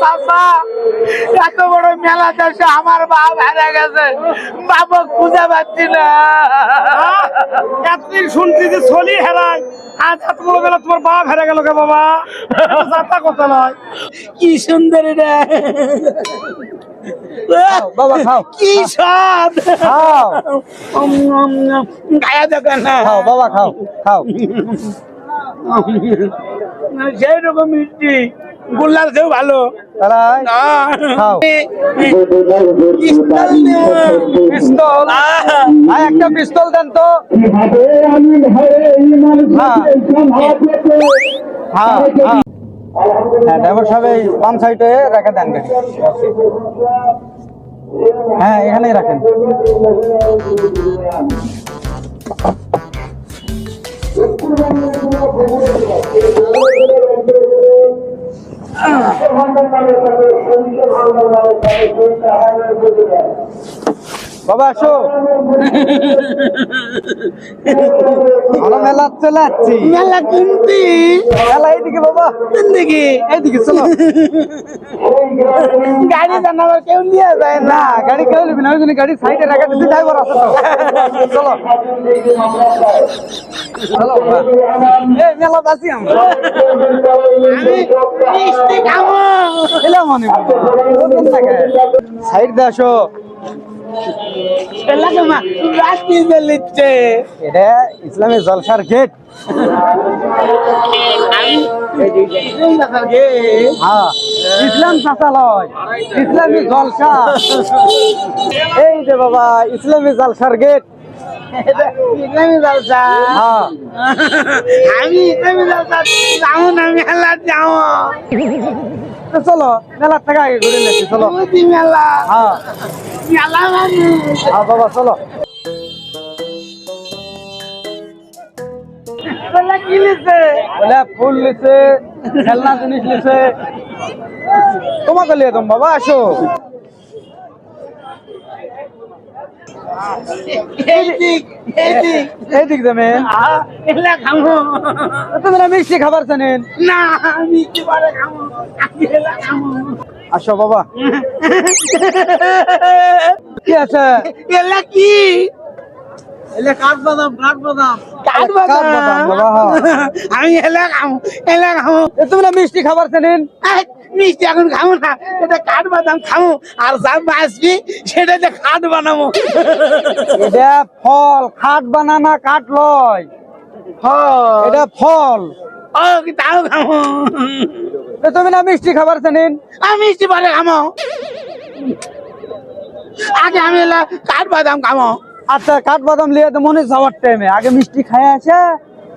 চাচা এত বড় মেলা দেশে আমার বাপ হারা গেছে, বাবা খুঁজে পাচ্ছি না। এতদিন শুনছি যে ছলি হেরায়, আজ এত বড় বেলা তোমার বাপ হেরে গেল কে বাবা? যাতা কথা নয়। কি সুন্দর রে বাবা খাও, কি স্বাদ, খাও গায়া দেখেন না খাও বাবা খাও খাও। সেই রকম মিষ্টি, গোল্লার চেয়েও ভালো। তাই খাও। পিস্তল ভাই, একটা পিস্তল দেন তো। হ্যাঁ হ্যাঁ হ্যাঁ, ড্রাইভার সাহেব এই বাম সাইডে রেখে দেন গাড়ি। হ্যাঁ এখানেই রাখেন। বাবা আসো, আমরা মেলা চলে যাচ্ছি। মেলা কিনতি, মেলা এইদিকে বাবা, দেখি এইদিকে চলো। গাড়ি জানাবার কেউ নিয়ে যায় না। না গাড়ি কেউ নিবি না, ওই জন্য গাড়ি সাইডে রাখা দিচ্ছি, ড্রাইভার আছে তো। চলো চলো, এই মেলা আছি আমরা। মিষ্টি খাবো, এলাম মনে সাইড দিয়ে আসো। এলাকা রাত্রি দিচ্ছে। এটা ইসলামী জলসার গেট। হ্যাঁ ইসলাম চাচালয়, ইসলামী জলসা। এই যে বাবা ইসলামী জলসার গেট। ইসলামী জলসা, হ্যাঁ আমি ইসলামী জলসা যাও না, মেলা যাও। তো চলো মেলার থেকে আগে ঘুরে নিচ্ছি, চলো। বুঝি মেলা, হ্যাঁ মেলা মানুষ। হ্যাঁ বাবা চলো। মেলা কি লিখছে? বলে ফুল লিছে, খেলনা জিনিস লিছে, তোমাকে লিয়ে তুমি বাবা আসো। এইদিক, এইদিক। এইদিক যাবেন। এলা খাবো তোমরা মিষ্টি খাবার জানেন না, আমি কি করে খাবো, আমি এলা খাবো। আসো বাবা। কি আছে? এলা কি? এলে কাঠবাদাম, কাঠবাদাম। কাঠবাদাম বাবা হ্যাঁ। আমি এলা খাবো, এলা খাবো। তোমরা মিষ্টি খাবার জানেন? এই, মিষ্টি এখন খাবো না, এটা কাঠবাদাম খাবো, আর যা বাঁচবি সেটা দিয়ে খাট বানাবো। এটা ফল, খাট বানানা কাঠ লয়, এটা ফল। ও তাও খাবো, তুমি না মিষ্টি খাবার জানেন? আমি মিষ্টি পরে খাবো, আগে আমি এলা কাঠবাদাম খাবো। আচ্ছা কাঠবাদাম লিয়ে তো মনে যাওয়ার টাইমে আগে মিষ্টি খাই আছে,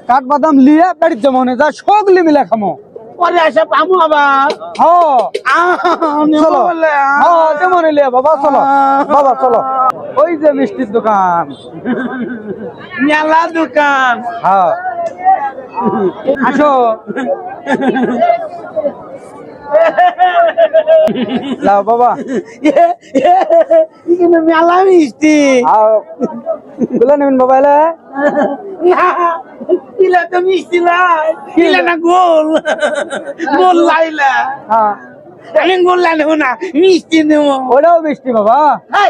কাঠবাদাম লিয়ে বাড়িতে মনে যা সগলি মিলে খামো। পরে এসে পাবো আবার। চলো হ্যাঁ তেমন লিয়ে বাবা, চলো বাবা চলো। ওই যে মিষ্টির দোকান, মেলা দোকান। হ্যাঁ আসো। যাও বাবা, এখানে মেলা মিষ্টি। গুলো নেবেন বাবা। এলে ইলা তো মিষ্টি লাই, ইলা না গোল, গোল লাইলা। হ্যাঁ আমি গোল লাই নেবো না, মিষ্টি নেবো। ওটাও মিষ্টি বাবা। এই,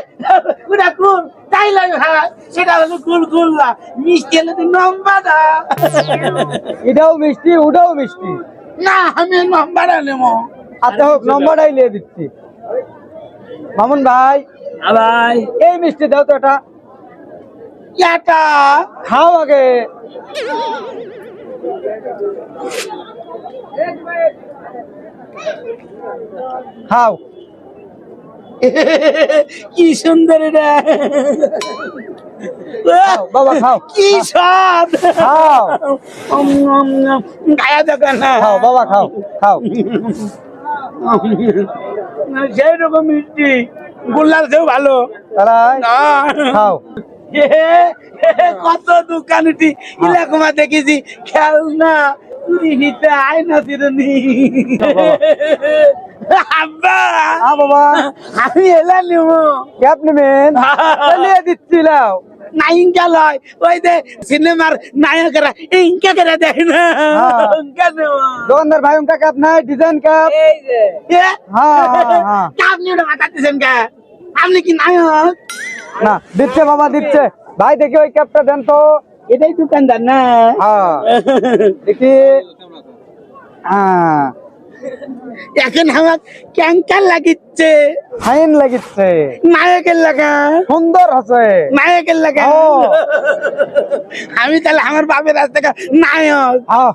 ওটা গোল তাই লাগে, হ্যাঁ সেটা হলো গোল গোল্লা, মিষ্টি হলে তো নম্বাটা। এটাও মিষ্টি, ওটাও মিষ্টি। না আমি নম্বাটা নেবো। আচ্ছা হোক, নম্বরটাই নিয়ে দিচ্ছি। মামুন ভাই ভাই এই মিষ্টি দাও তো, এটা এটা খাও আগে। খাও কি সুন্দর এটা, খাও বাবা খাও। কি স্বাদ, খাও গায়া দেখেন না খাও বাবা খাও খাও। সেই রকম মিষ্টি, গোল্লার চেয়েও ভালো। তাই খাও। কত দোকান উঠি ইলাকুমা দেখেছি, খেলনা আয় না দিদি। আব্বা হ্যাঁ বাবা আমি এলাম নিমু ক্যাপ নেবেন লিয়ে দিচ্ছিলাম নায়িকা লয় ওই যে সিনেমার নায়করা ইনকা করে দেয় না হ্যাঁ। ইনকা নেব দোকানদার ভাই উনকা ক্যাপ নাই ডিজাইন ক্যাপ এই যে হ্যাঁ হ্যাঁ হ্যাঁ আপনি ওটা বাতাতেছেন কে আপনি কি নায়ক না দিচ্ছে বাবা দিচ্ছে ভাই দেখি ওই ক্যাপটা দেন তো এটাই দোকানদার না হ্যাঁ দেখি হ্যাঁ এখন আমার ক্যাঙ্কার লাগিচ্ছে ফাইন লাগিচ্ছে নায়কের লাগা সুন্দর আছে নায়কের লাগা ও। আমি তাহলে আমার বাপের কাছ থেকে নায়ক হ্যাঁ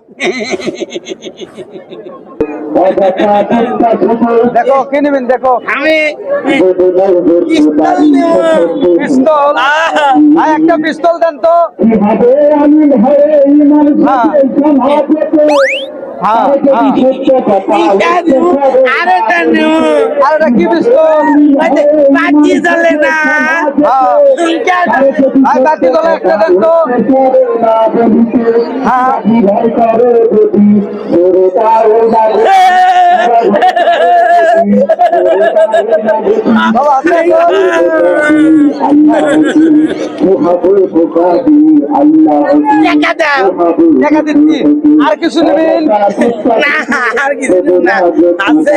দেখো কি নেবেন দেখো আমি পিস্তল নেব। পিস্তল ভাই একটা পিস্তল দেন তো হ্যাঁ হ্যাঁ হ্যাঁ ইটা নেব, আরেকটা নেব। আর এটা কি পিস্তল ওই যে বাতি জ্বলে না হ্যাঁ ইটা নেব। ভাই বাতি গলা একটা দেন তো হ্যাঁ বাবা আছে টাকা দাও। টাকা দিচ্ছি আর কিছু নেবেন না, আর কিছু নেব না। আছে।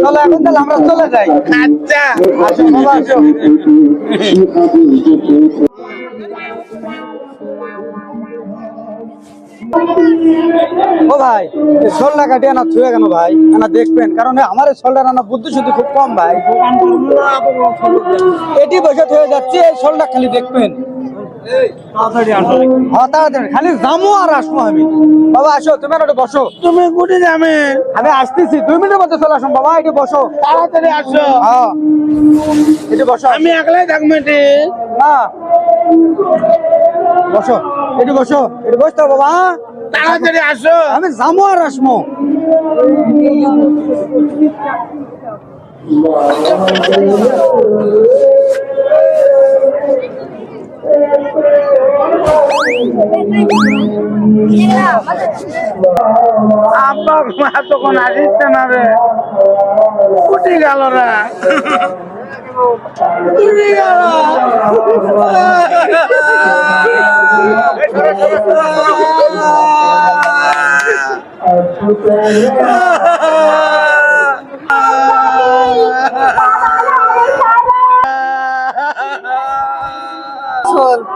তাহলে এখন তাহলে আমরা চলে যাই আচ্ছা। আসো বাবা আসো ও ভাই শোলটা কাটিয়ে না ছুঁয়ে কেন ভাই না দেখবেন কারণ আমার শোলটা রান্না বুদ্ধি শুদ্ধি খুব কম ভাই এটি বসে হয়ে যাচ্ছে এই শোলটা খালি দেখবেন হ্যাঁ তাড়াতাড়ি খালি যাবো আর আসবো আমি বাবা আসো তুমি আর একটু বসো তুমি ঘুরে যাবে আমি আসতেছি 2 মিনিটের মধ্যে চলে আসুন বাবা এটি বসো তাড়াতাড়ি আসো হ্যাঁ এটি বসো আমি একলাই থাকবো এটি না বসো এটি বসো এটি বসতে হবে বাবা হ্যাঁ? তাড়াতাড়ি আসো আমি যাবো আর আসবো আব্বা মা তখন আসিচ্ছে না রে উঠে গেল রে উঠে গেল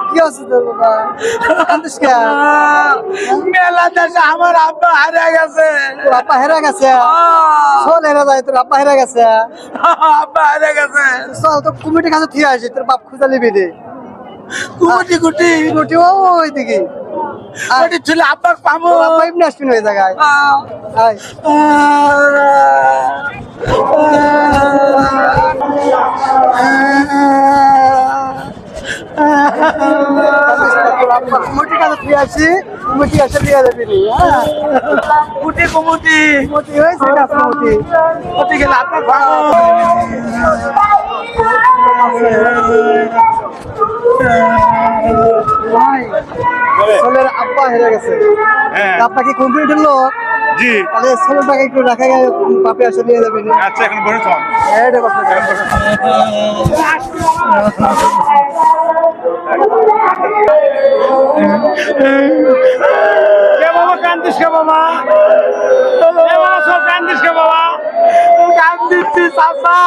কি আছে তোর বাবা কান্দিস কে মেলা দেশে আমার আব্বা হারিয়ে গেছে তোর আপা হেরা গেছে চল হেরা যায় তোর আপা হেরা গেছে আব্বা হারিয়ে গেছে চল তো কুমিটি কাছে থিয়ে আসি তোর বাপ খুঁজা লিবি রে কুটি কুটি কুমিটি ওই দিকে কুটি ছিল আব্বার পাবো তোর আপা এমনি আসবি না ওই জায়গায় আয় তোর আপা কুমিটি কাছে থিয়ে আসি কুমিটি এসে দিয়ে যাবি রে হ্যাঁ কুটি কুমুটি কুমিটি হয়েছে কাজ কুমিটি কুটি গেলে আব্বার পাবো সোলের আব্বা হেরে গেছে হ্যাঁ। আপনার কি কমপ্লিট হলো জি তাহলে সোলটাকে একটু রাখা গেলে পাপে আসে নিয়ে যাবেন আচ্ছা এখন বসে চল এটা কথা কে বাবা কান্দিস কে বাবা এ বাবা সব কান্দিস কে বাবা গান দিচ্ছি চাচা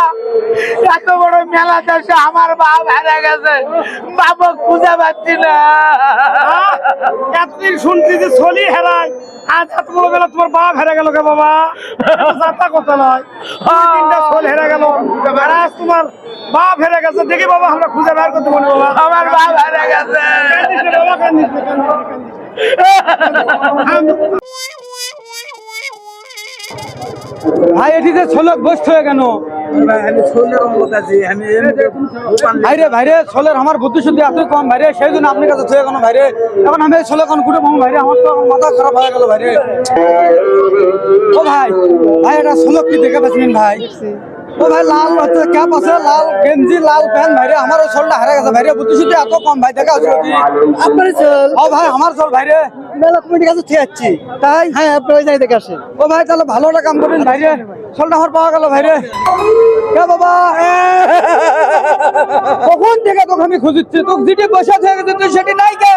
এত বড় মেলা দেশে আমার বাপ হারিয়ে গেছে বাবা খুঁজে পাচ্ছি না এতদিন শুনছি যে ছলি হেরায় আজ এত বড় বেলা তোমার বাপ হেরে গেল কে বাবা এটা যাতা কথা নয় 2-3টা ছল হেরে গেল আর আজ তোমার বাপ হেরে গেছে দেখি বাবা আমরা খুঁজে বের করতে বলি বাবা আমার বাপ হারিয়ে গেছে কান্দিস কে বাবা কান্দিস কে, কান্দিস কে। ভাই এটি যে ছোলক বসতে হয়ে কেন ভাইরে ভাইরে ছোলের আমার বুদ্ধি শুদ্ধি এত কম ভাইরে সেই জন্য আপনার কাছে থয়ে কেন ভাইরে এখন আমি ছোলে কোন কুটে পাবো ভাইরে আমার তো মাথা খারাপ হয়ে গেল ভাইরে ও ভাই ভাই এটা ছোলক কি দেখে পাচ্ছেন ভাই ও ভাই লাল ক্যাপ আছে লাল গেঞ্জি লাল প্যান্ট ভাইরে আমার ওই ছোলটা হারা গেছে ভাইরে বুদ্ধি শুদ্ধি এত কম ভাই দেখা আছে আপনার চল ও ভাই আমার চল ভাইরে মেলা কমিটির কাছে ঠিক আছি তাই হ্যাঁ আপনি ওই যাই দেখে আসেন ও ভাই তাহলে ভালো একটা কাম করেন ভাইরে সোলটা আমার পাওয়া গেল ভাইরে কে বাবা কখন থেকে তোকে আমি খুঁজছি তোকে যেটি বসে থেকে গেছে তুই সেটি নাই কে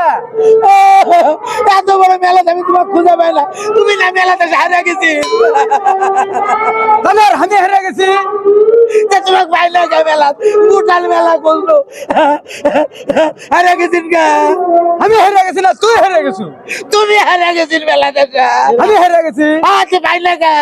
এত বড় মেলাতে আমি তোমাকে খুঁজে পাই না তুমি না মেলাতে হারিয়ে গেছি তাহলে আমি হেরে গেছি তোমাকে পাই না কে মেলা দুটাল মেলা করলো হারিয়ে গেছিস কে আমি হেরে গেছি না তুই হেরে গেছিস তুমি হারিয়ে গেছিস মেলাতে আমি হেরে গেছি আচ্ছা পাই না কে